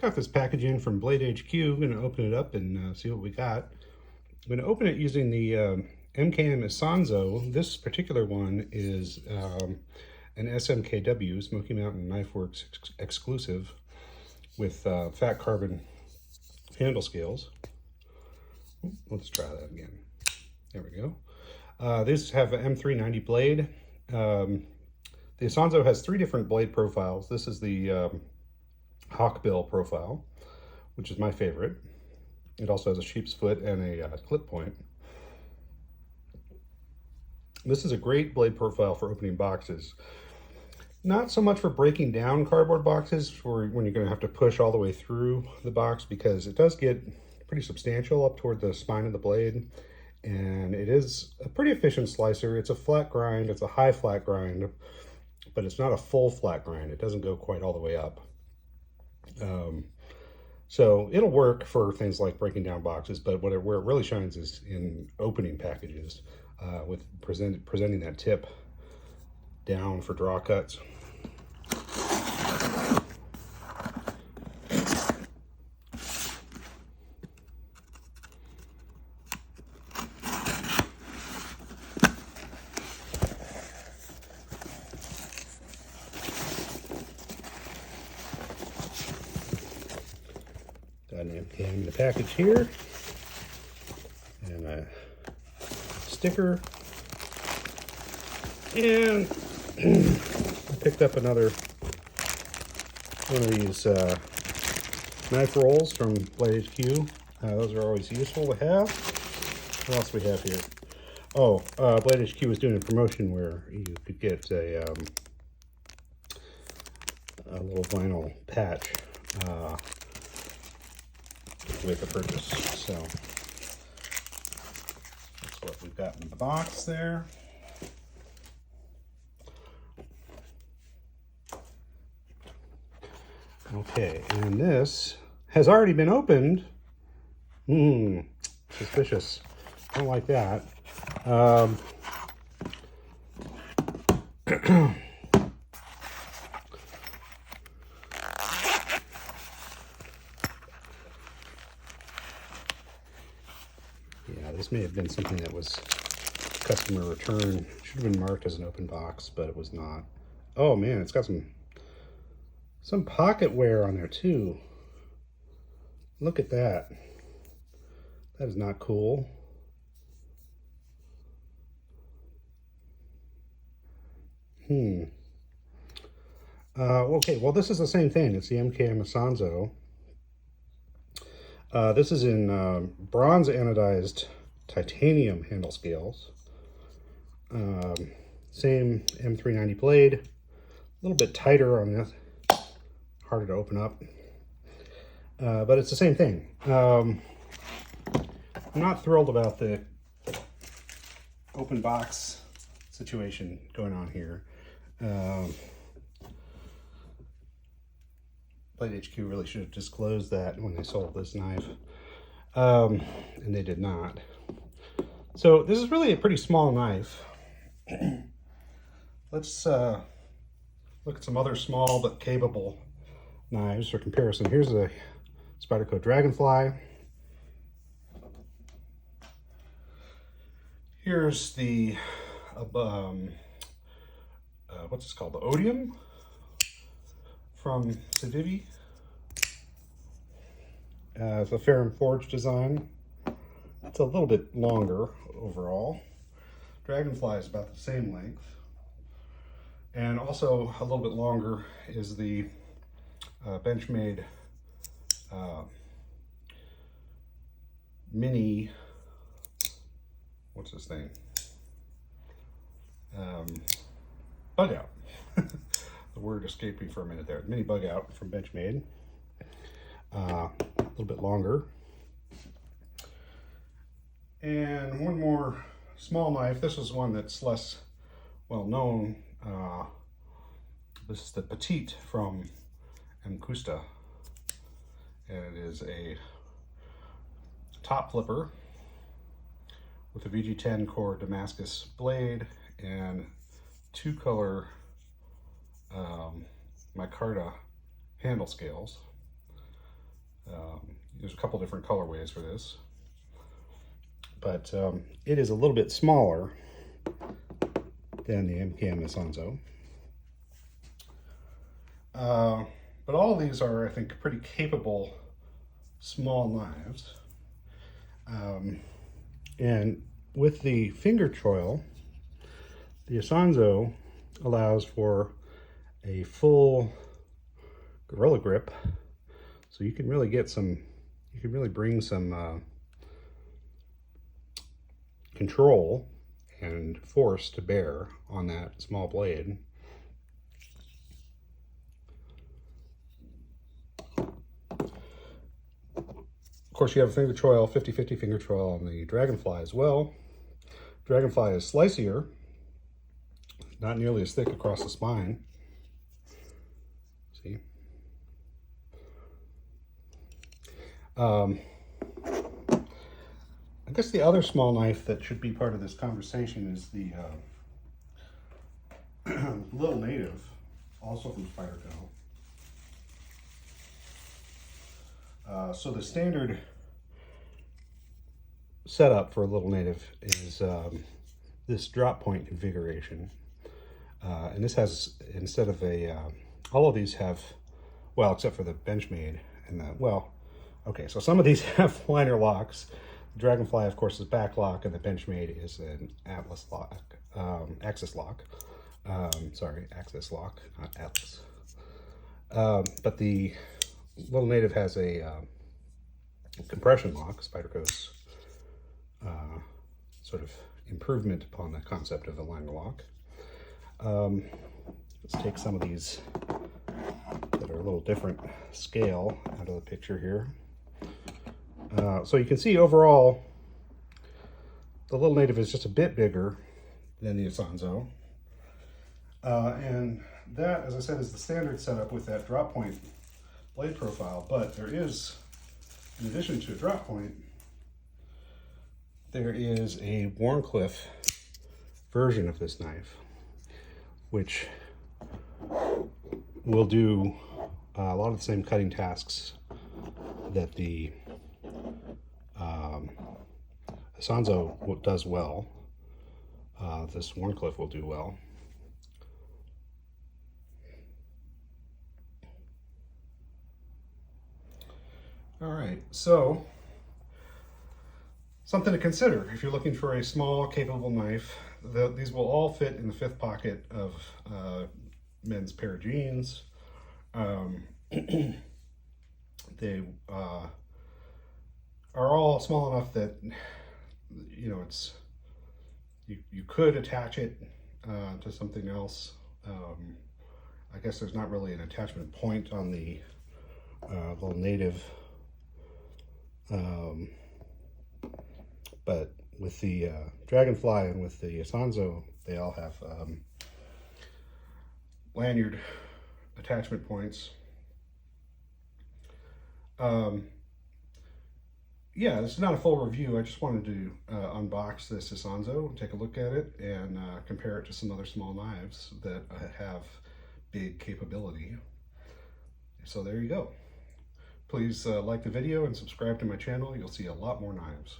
Got this package in from BladeHQ. I'm going to open it up and see what we got. I'm going to open it using the MKM Isonzo. This particular one is an SMKW, Smoky Mountain Knife Works exclusive, with fat carbon handle scales. Let's try that again. There we go. These have an M390 blade. The Isonzo has 3 different blade profiles. This is the hawkbill profile, which is my favorite. It also has a sheep's foot and a clip point. This is a great blade profile for opening boxes. Not so much for breaking down cardboard boxes for when you're going to have to push all the way through the box, because it does get pretty substantial up toward the spine of the blade, and it is a pretty efficient slicer. It's a flat grind, it's a high flat grind, but it's not a full flat grind. It doesn't go quite all the way up. So it'll work for things like breaking down boxes, but where it really shines is in opening packages, with presenting that tip down for draw cuts. Got an MKM in the package here, and a sticker, and I picked up another one of these knife rolls from BladeHQ. Those are always useful to have. What else do we have here? Oh, BladeHQ was doing a promotion where you could get a little vinyl patch with the purchase. So that's what we've got in the box there. Okay, and this has already been opened. Suspicious. Don't like that. Yeah, this may have been something that was customer return. Should have been marked as an open box, but it was not. Oh man, it's got some pocket wear on there too. Look at that. That is not cool. Okay, well, this is the same thing. It's the MKM Isonzo. This is in bronze anodized titanium handle scales. Same M390 blade. A little bit tighter on this. Harder to open up. But it's the same thing. I'm not thrilled about the open box situation going on here. BladeHQ really should have disclosed that when they sold this knife, and they did not. So this is really a pretty small knife. Let's look at some other small but capable knives for comparison. Here's a Spyderco Dragonfly. Here's the what's this called? The Odium from Civivi. It's a Ferrum Forge design. It's a little bit longer overall. Dragonfly is about the same length. And also a little bit longer is the Benchmade mini, what's this thing? Bug out. The word escaped me for a minute there. Mini bug out from Benchmade. A little bit longer. And one more small knife. This is one that's less well known. This is the Petite from MKM. And it is a top flipper with a VG10 core Damascus blade and 2-color micarta handle scales. There's a couple different colorways for this, but it is a little bit smaller than the MKM Isonzo. But all of these are, I think, pretty capable small knives. And with the finger choil, the Isonzo allows for a full gorilla grip, so you can really get some, you can really bring some control and force to bear on that small blade. Of course, you have a finger choil, 50-50 finger choil on the Dragonfly as well. Dragonfly is slicier, not nearly as thick across the spine. See? I guess the other small knife that should be part of this conversation is the Little Native, also from Spyderco. So the standard setup for a Little Native is this drop point configuration. And this has, instead of a, all of these have, well, except for the Benchmade and the, well, okay, so some of these have liner locks. The Dragonfly, of course, is back lock, and the Benchmade is an Atlas lock, axis lock. Sorry, axis lock, not Atlas. But the Little Native has a compression lock, Spyderco's sort of improvement upon the concept of a liner lock. Let's take some of these that are a little different scale out of the picture here. So you can see overall, the Little Native is just a bit bigger than the Isonzo. And that, as I said, is the standard setup with that drop point blade profile. But there is, in addition to a drop point, there is a Wharncliffe version of this knife, which will do a lot of the same cutting tasks that the Isonzo does well. This Wharncliffe will do well. All right, so something to consider if you're looking for a small, capable knife. These will all fit in the fifth pocket of men's pair of jeans. They are all small enough that, you know, it's you could attach it to something else. I guess there's not really an attachment point on the Little Native, but with the Dragonfly and with the Isonzo, they all have lanyard attachment points. Yeah, this is not a full review. I just wanted to unbox this Isonzo, take a look at it, and compare it to some other small knives that have big capability. So there you go. Please like the video and subscribe to my channel. You'll see a lot more knives.